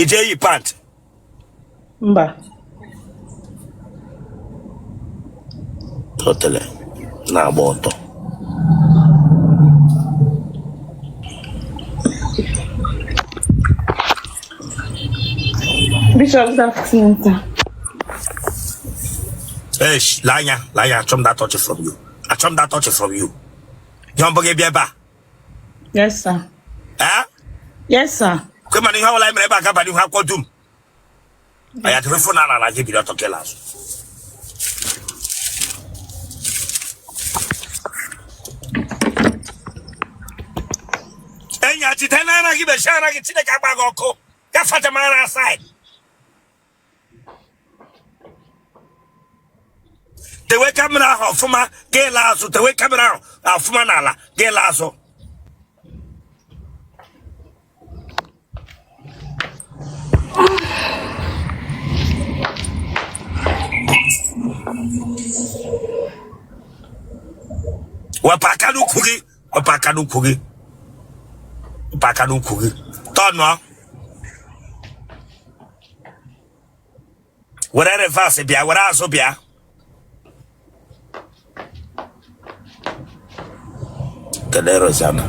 Ije pant. Mba. Otele. Nagba ọtọ. Bishop Zaftinta. Hey, Lanya, chum that touch from you. I chum that touch from you. Yomboge bieba. Yes, sir. Eh? Yes, sir. Come on, how I remember Gabadi have quantum. I had to phone and I give you to kill us. And yet, I give a shot, I get to the Cabagoko. That's what the man outside. The way coming out from my gay lasso, the way coming out of Manala, gay lasso. Wapakanu kugi. Tono. Whatever fast bia, what else bia? Kadero sana.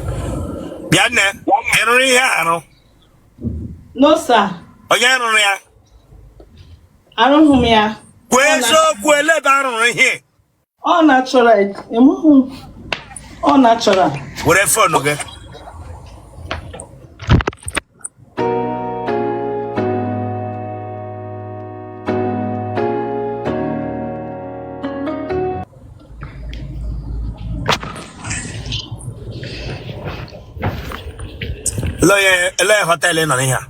Biane, enori ya no. No, sir. Oya enori ya. I don't know me. Kwezo kwele baro here. All natural. All natural. Whatever phone okay. Lawyer hotel in here.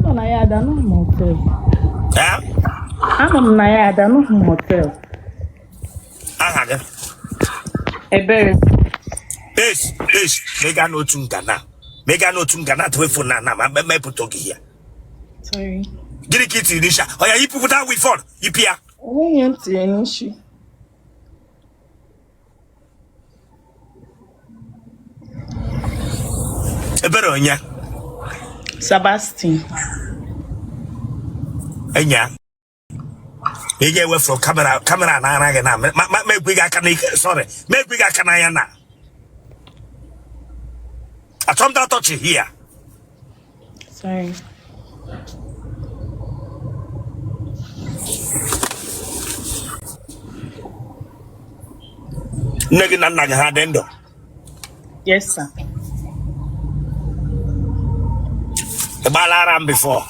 No, I don't know hotel. Yeah? I don't know hotel. Aha. A berry. Yes. Mega no tungana. To phone na me put here. Sorry. Get it to Nisha. Oh yeah, you put out with phone. You pia. I don't any issue. Ebero nya. Sebastian. Enya. Ege we from camera na make we got sorry. Make we got kana na. I come down touch here. Sorry. Negi na ha dendo. Yes, sir. Balaram before.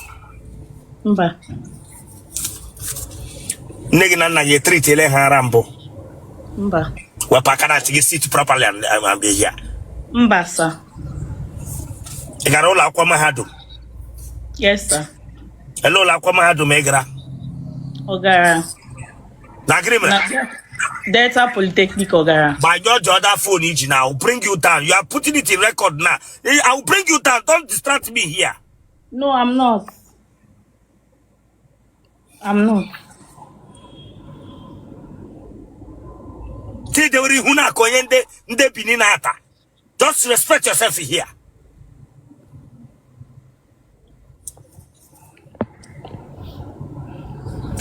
Mba. Negi na ye treat ele harambo. Mba. Wapakana to sit properly and be here. Mba, sir. Igarola kwa mahadum. Yes, sir. Hello la kwa mahadum egra. Ogara. Na Delta Polytechnic Ogara. By your other phone now, I'll bring you down. You are putting it in record now. I'll bring you down. Don't distract me here. No, I'm not. Just respect yourself here.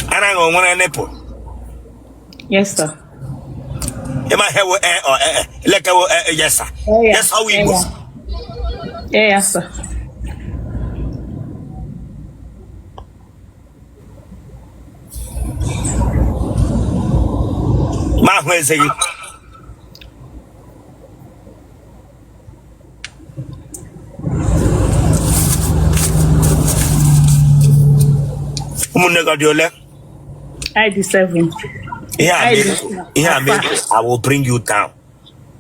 Arango one nepo. Yes, sir. Am I here like yes, sir. Yes, how we go. Yes, sir. Ma who is it? ID7. I will bring you down.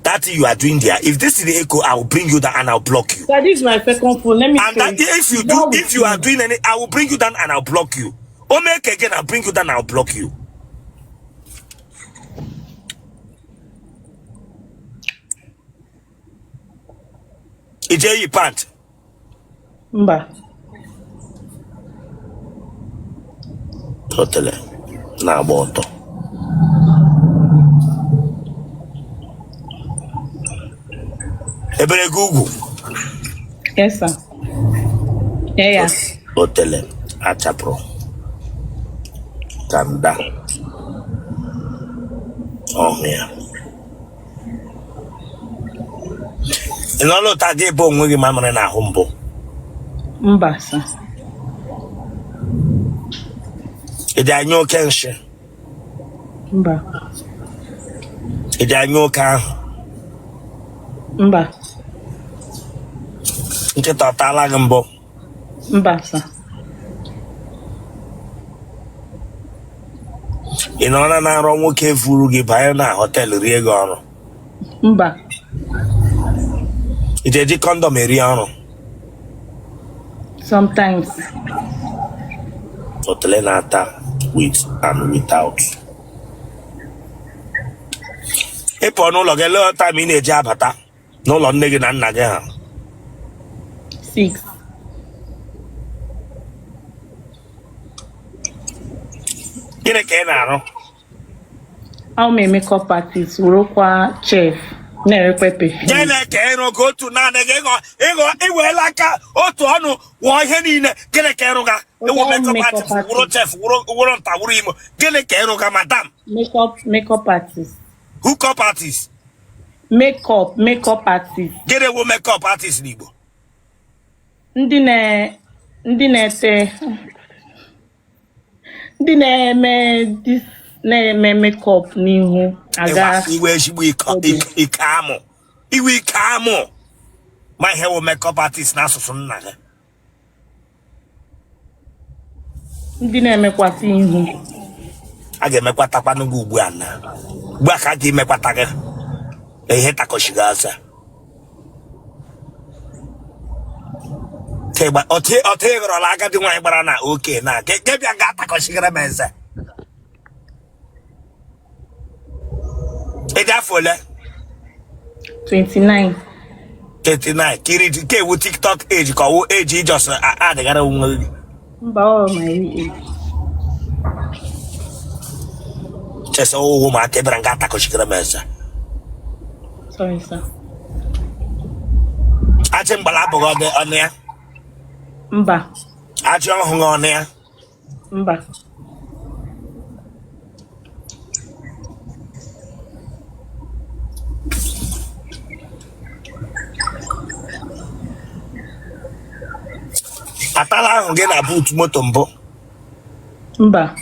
That thing you are doing there. If this is the echo, I will bring you down and I'll block you. That is my second phone. Let me. And that if you are doing any, I will bring you down and I'll block you. Or make again, I'll bring you down and I'll block you. Ije pant. Mba. Otele. Nagba ọtọ. Ebere Google. Yes, sir. Yeah. Otele, Achapro, Kanda. Oh, yeah. In all of that, they both with my man na humble. Mba, sir. It I know Kenshin. Mba. It I know Kan. Mba. Nke totala gambo. Mba, sir. In honor na wrong ke furu gi bayo na hotel rie go ono. Mba. Ije di condom eri ono. Sometimes. Otele na ata with and without. Ipo no lo ge lo time ni eje abata. No lo nne gi na nna gi ha. 6. Gịnị ka ị na-arụ? How may makeup artist urokwa chef na-erekwe perfume. Gịnị ka ị rụ ka otu naanị gị iweela aka otu ọnụ wụọ ihe niile. Gịnị ka ị rụ ga? Iwu makeup artist, wụrụ chef, wụrụ nta, wụrụ imo. Gịnị ka ị rụ ga, madam? Makeup artist. Hookup artist. Makeup artist. Gịnị wụ makeup artist n'Igbo? Ndị na-eme makeup n'ihu aga. Iwe ezigbo ike amụ. Iwe ike amụ. Ma ihe wụ makeup artist n'asụsụ nna gị. Ndị na-emekwasị ihu. A ga-emekwatakwa n'ugwu ugbu a na. Ugbu a ka a ga-emekwata gị. Ihe takọchighị asa. Ote gọrọla agadi nwaanyị gbara na oke na gebịa ga-atakọchigara m eze. Ị dị afọ ole? 29. 39. Kiri ke ewu TikTok age ka ọwụ age ijọs adịgara onwe gị. Mba, ọ my age. Chesa owu ma aka ebere nga atakọchigara m eze. Sorry, sir. Achị mgbala abụghị ọnụ ya. Mba. Achị ọhụghị ọnụ ya. Mba. Atala ahụ gị na boot moto mbụ. Mba.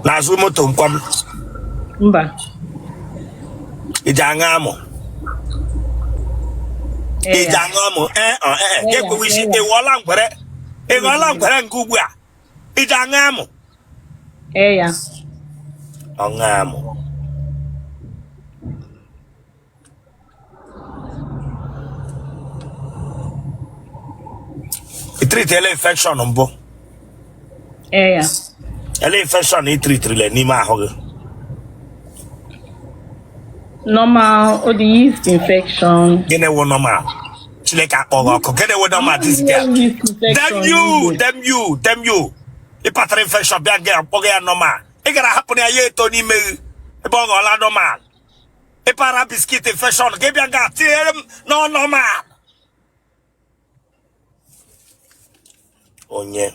N'azụ moto nkwam. Mba. Iji aṅụ amụ. Iji aṅụ amụ. Gekwe isi ịghọọla ngwere. Ịghọọla ngwere nke ugbu a. Iji aṅụ amụ. Ya. Ọṅụ amụ. Treat ele infection mbụ. Ya. Ele infection treatrile n'ime ahụ gị. Normal, or the yeast infection. Gịnị wụ normal? Chineke akpọghị ọkụ. Gịnị wụ normal this girl? Them you. Ịpatara infection bịa gị akpọghị ya normal. Ị gara hapụ ya ya eto n'ime gị. Ebe ọ ghọọla normal. Ịpara biskit infection gị bịa ga tinyere m nọ normal. Onye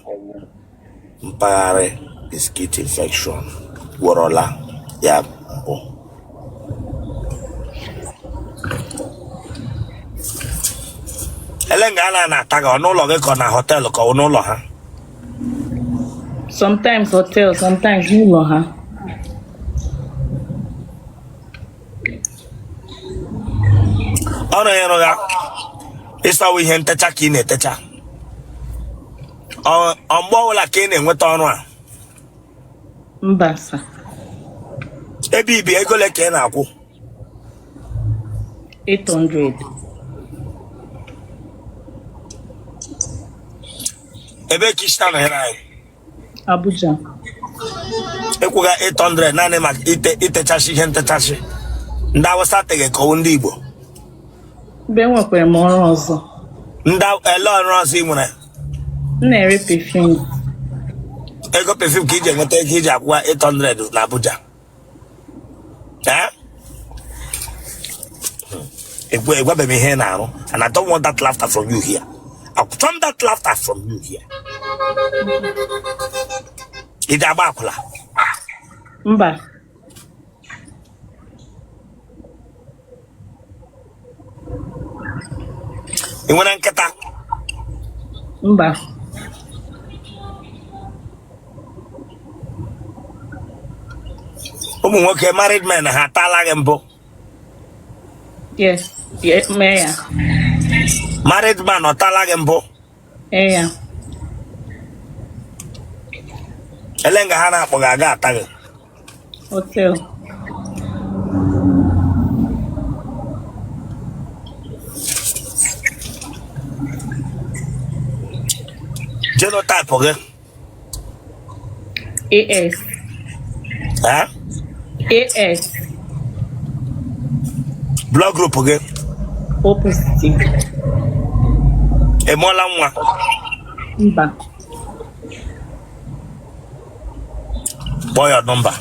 mpaghara biskit infection gwọrọla ya mbụ. Ele nga na-ata gị n'ụlọ gị ka ọ na họteelụ ka ọ n'ụlọ ha? Sometimes hotel, sometimes n'ụlọ ha. Ọ na-enyere ya ịsawa ihe ntecha ka ị na-etecha. Mgbe ọbụla ka ị na-enweta ọrụ a? Mba, sir. Ebe ibi ego ole ka ị na-akwụ? 800. Ebe ka isi na here anyị? Abuja. Ịkwụga 800 naanị maka itechasị ihe ntechasị. Ndị Awụsa teghị ka ọwụ ndị Igbo. Mgbe enwekwara m ọrụ ọzọ. Ndị ele ọrụ ọzọ ị nwere? M na-ere perfume. Ego perfume ka iji enweta ego iji akwụwa 800 na Abuja. Egwabeghị m ihe na-arụ, and I don't want that laughter from you here. I'll turn that laughter from you here. It's about Mba. You want to get that? Mba. Okay, married men have talagembo. Yes. Yeah, Maya. Married man or talagembo. Yeah. Elenga hana pogaga tag. Otele. Genotype okay? AS. Huh? AS. Blood group okay? O positive. Emola mwa. Mba. Boy your number.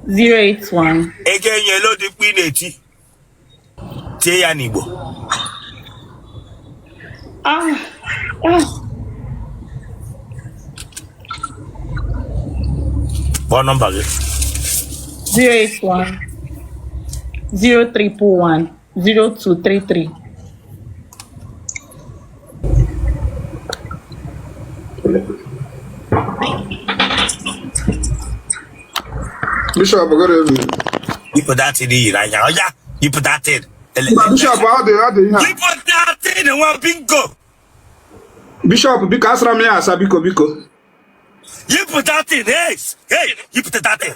081. Again yellow the queen eti. Tie ya nibo. Ah. What number again? 081 0341 0233. Bishop, good evening. You put that in the right now. Oh, yeah, you put that in. Bishop, how do You put that in and one bingo. Bishop, because I'm here, Biko. You put that in, hey, you put that in.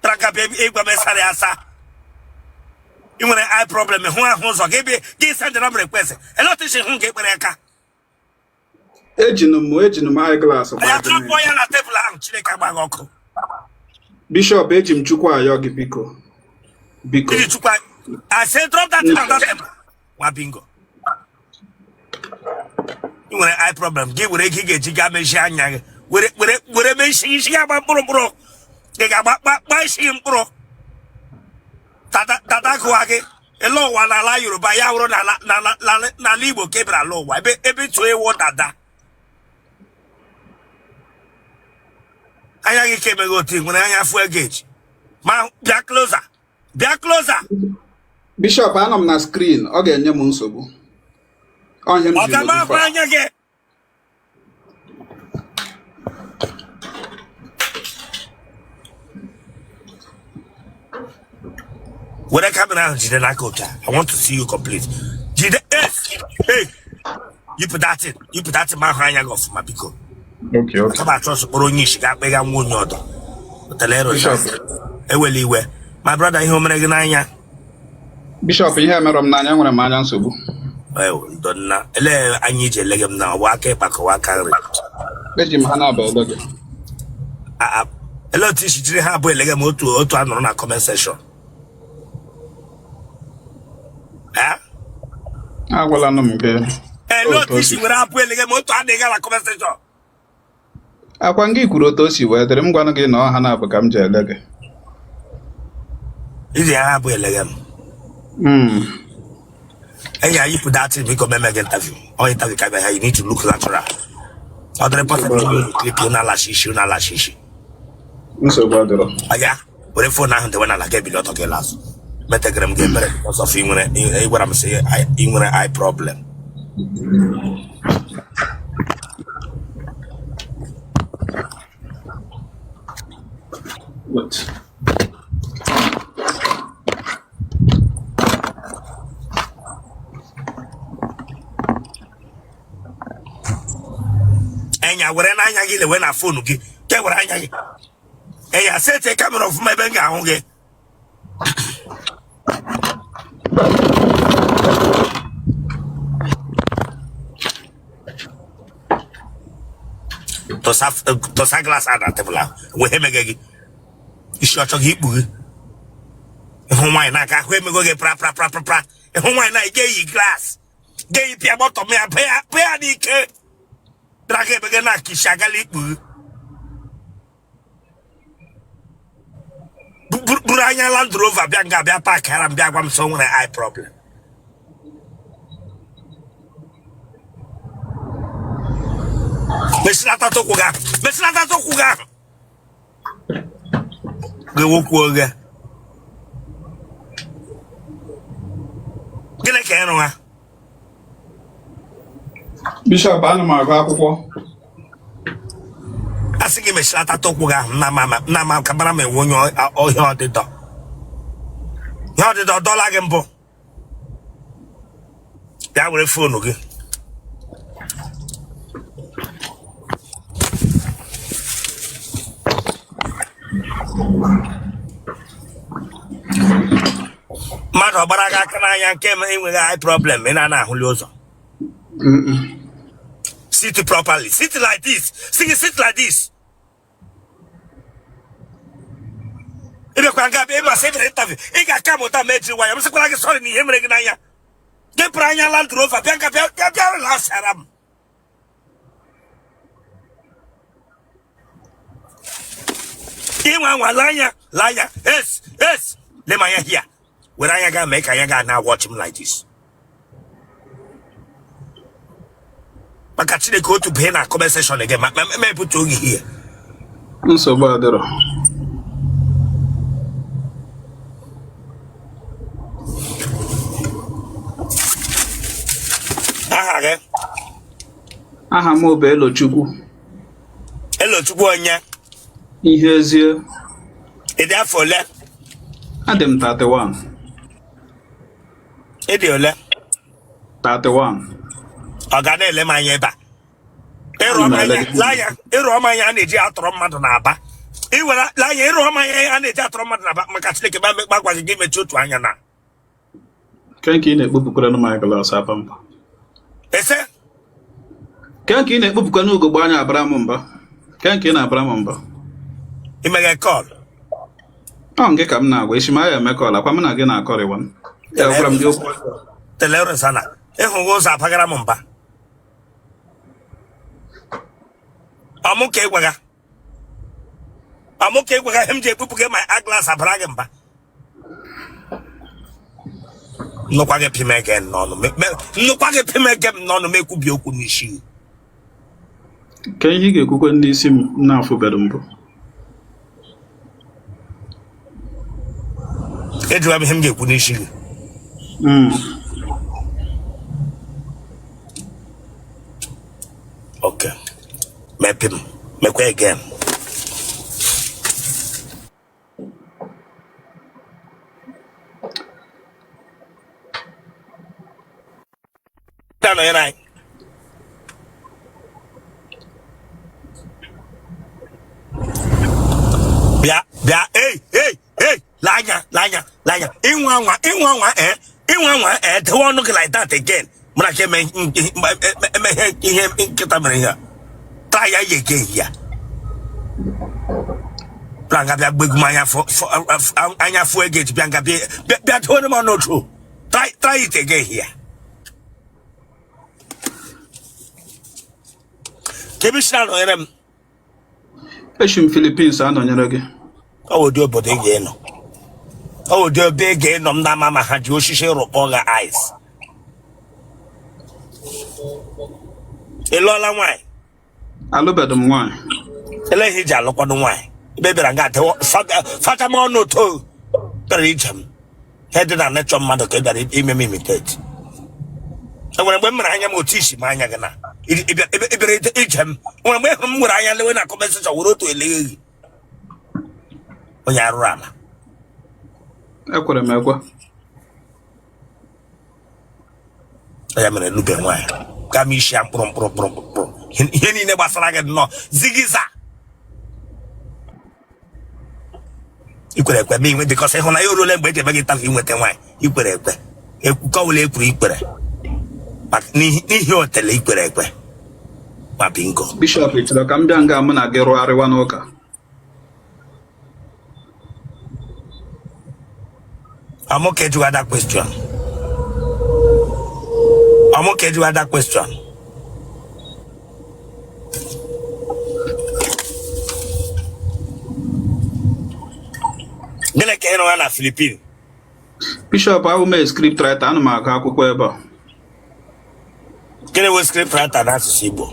Traka baby, Eva Messariasa. You want an eye problem, who are who's or give send the number request. A lot of who get Mereka. Ejinum eyeglass. I have no boy on a table and Chileka Bagoko. Bishop, Ejim Chukwa Yogi Biko. I said, drop that in that table. What bingo? You want an eye problem, give with a gig, Jigame Shanya. Would it be she about bro? They got my shim bro. Tata Kuage, a low one allow you to buy out na libo kebra low. I be able to a water that. I came and go thing when I have full gauge. Ma, be closer. Bishop, I'm na screen. Okay, Nyamunsobu. On him. Okay, ma, find again. When I come around, I want to see you complete. Hey, you put that in my hand of my pico. Okay. Come across Boronish, got big and one yard. Otele, my brother, Homenagana. Bishop, you have Madam Nanya when a man Subu. Well, don't know. I need a legum now. Waka back, waka. Let him Hannah. A lot is to have a legamo to on a comment session. Well, I'm not good. And not fishing without pulling a motor and they got a conversation. I can give Kurotosi whether I'm going to get no Hannah become jail. Is there a boy legam? And yeah, you put that in because member interview. Or interview, you need to look natural. Other person clip you na lashishi. So bad. Yeah, but if for now, the one I get below to last. Metagram game because of you what I'm saying, eye problem. What? And ya when I get when I phone get what I get. And I said take camera of my benga okay. To sa glass ada tebula we hemegegi ishi ocho gi ipu ehun wine na ka we mego ge pra ehun wine na ge yi glass ge yi pia bottom me pe ani ke drage bege na ki shagali ipu buranya Land Rover bia nga bia park haram bia gwam so nwere eye problem Mesnata to kuga. Mesnata to kuga. Go kuga. Gele kenwa. Bishop ana m agụ akwụkwọ. Asigi mesnata to kuga na ma kabara me wonyo ohia odito. Ya odito dollar gembo. Ya were phone oge. Mado baraga kana ya nke enweghị eye problem ina na ahụli ụzọ. Sit properly. Sit like this. Sit like this. Ebe kwa nga be ma se interview. I ga ka mota metri wa. Am se kwa ga sorry ni hemre gị n'anya. Ge pranya Land Rover bịa la saram. Iwa lanya. Yes. Let my here. When I gotta make I gotta now watch him like this. But actually go to pay a conversation again. May put you here. So bad. Aha m bụ Elochukwu. Elochukwu onye. Ihe ezie. Ị dị afọ ole? Adị m 31. Ị dị ole? 31. Ọ ga na-ele m anya ebe a. Ịrụ ọma ya na-eji atọrọ mmadụ n'Aba. Iwere lanya ịrụ ọma ya na-eji atọrọ mmadụ n'Aba maka Chineke gbagwa gị mechi otu anya na. Kenke ị na-ekpopụkwara na my glass apamba. Ese? Kenke ị na-ekpopụkwa n'ugogbe anya abara m mba. Kenke ị na-abara m mba. Imege call. Ọ nke ka m na-agwa isi ma ya eme call akwa m na gị na-akọrịwa m. Ya gwara m gị okwu. Telere sana. Ịhụ ụzọ apagara m mba. Amuke egwaga hem je ekpupụga my aglas abara gị mba. Nnukwa gị pime gị n'ọnụ mekwubi okwu n'isi. Ka ihe ị ga-ekwukwe ndị isi m na-afụbeghị mbụ. Ejụwa m ihe m ga-ekwu n'isi gị. Okay. Mekwe again. Hey, lanya. Inwa the one look like that again. When I came in, try again here. Planga big maya for anya for gate bianca be told him no true. Try it again here. Kebishan on them. Eshim Philippines and on your again. Oh, do but again. Oh, do big game on that mama had you share all the eyes. Elola why? I love them why. Ele hija look on why. Baby, I got Fatamon no to reach him. Headed a natural mother that it imitate. And when women I am Otishi, my Yagana, it each him. When I am when I commence to wrote to a lady. When you run. I could have I am in a loop and why. Kamisha pro. He never slagged no Zigiza. You could have been with because when I roll and wait a bag of him with the wine. You could have a cowley pre-pere. But ni Otele pre. My bingo. Bishop, it's the Kamdanga Managero Arewanoka. I'm okay to add that question. Gele ke no na Philippines. Bishop, I will make script writer and my akwụkwọ ebe. Gele we script writer na Sibo.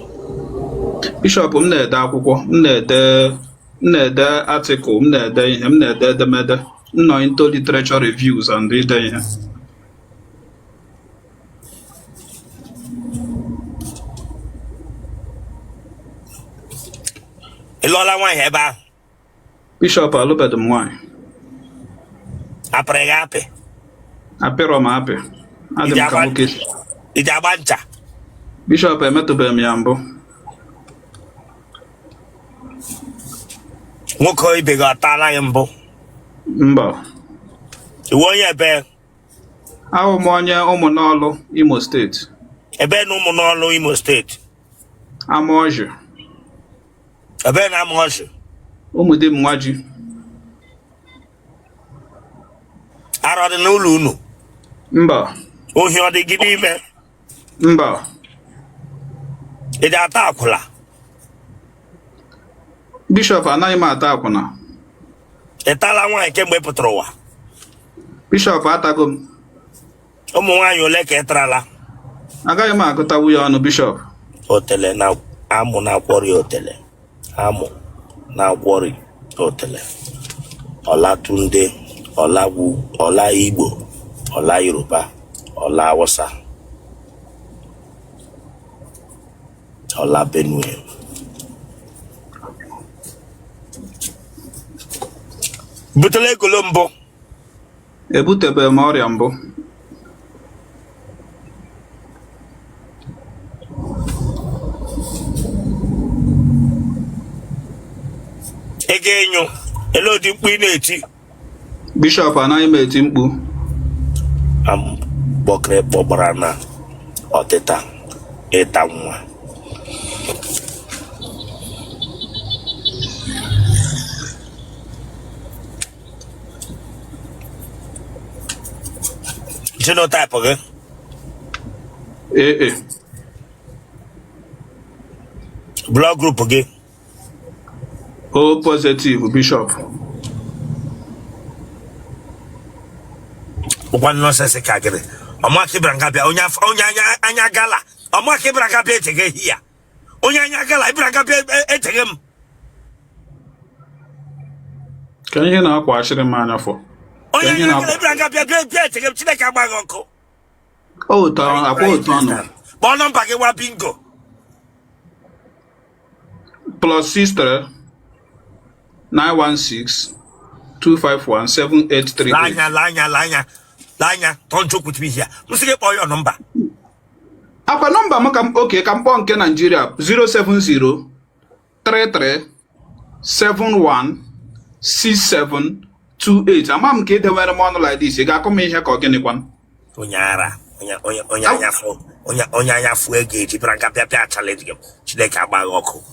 Bishop m na-ede akwụkwọ, m na-ede article, m na-ede ihe, m na-ede edemede, m nọ into literature reviews and ide ihe. Ịlụọla nwaanyị ebe ahụ? Bishop alụbeghị m nwaanyị. Apịrị gị apị? Apịrọ m apị. Adị m ka nwoke. Iji agba ncha? Bishop emetụbeghị m ya mbụ. Nwoke ibe gị ọtala gị mbụ? Mba. Iwu onye ebe? Ahụ m onye Ụmụnọlụ, Imo steeti. Ebe na Ụmụnọlụ, Imo steeti? Amaọjị. Ebe na Amaọjị? Ụmụdị m nwaji. Arọ dị n'ụlọ unu? Mba. Ohi ọ dị gị n'ime? Mba. Ị dị ata akwụla? Bishop anaghị m ata akwụna. Ị tala nwaanyị kemgbe ị pụtara ụwa? Bishop atago m. Ụmụ nwaanyị ole ka ị tarala? Agaghị m agụtawu ya ọnụ, Bishop. Otele na amụ na-akwọrị Otele. Amụ na-akwọrị Otele. Ọlatunde, Ọlagwu, Ọla Igbo, Ọla Yoruba, Ọla Hausa, Ọla Benue. Butele egolo mbụ? Ebutebeghị m ọrịa mbụ. Ị ga-enyo ele ụdị mkpu ị na-eti? Bishop anaghị m eti mkpu. Gbọkere kpọgbara na ọtịta ịta nwa. Genotype gị? Ee. Blood group gị? O positive, Bishop. Ụkwa nọsesi ka gịrị? Ọmụaka ịbịara nga bịa onye anya gala. Ọmụaka ịbịara nga bịa echeghe ehi ya. Onye anya gala ịbịara nga bịa echeghe m. Ka ihe na-akwa ashịrị m anya fọ. Onye anya gala ịbịara nga bịa echeghe m. Chineke agbaghị ọkụ. Akwa otu ọnụ. Kpọọ nọmba gị wa bingo. +63 916 251 7838. Lanya, don't joke with me here. Must get all your number. Akwa nọmba m ka m kpọọ nke Nigeria 070 33 71 6728. Ama m ka edewere m ọnụ like this. Ị ga-akụ m ihe ka ọ gịnịkwa? Onye anya fụ ego eji bịara nga bịa challenge gị. Chineke agbaghị ọkụ.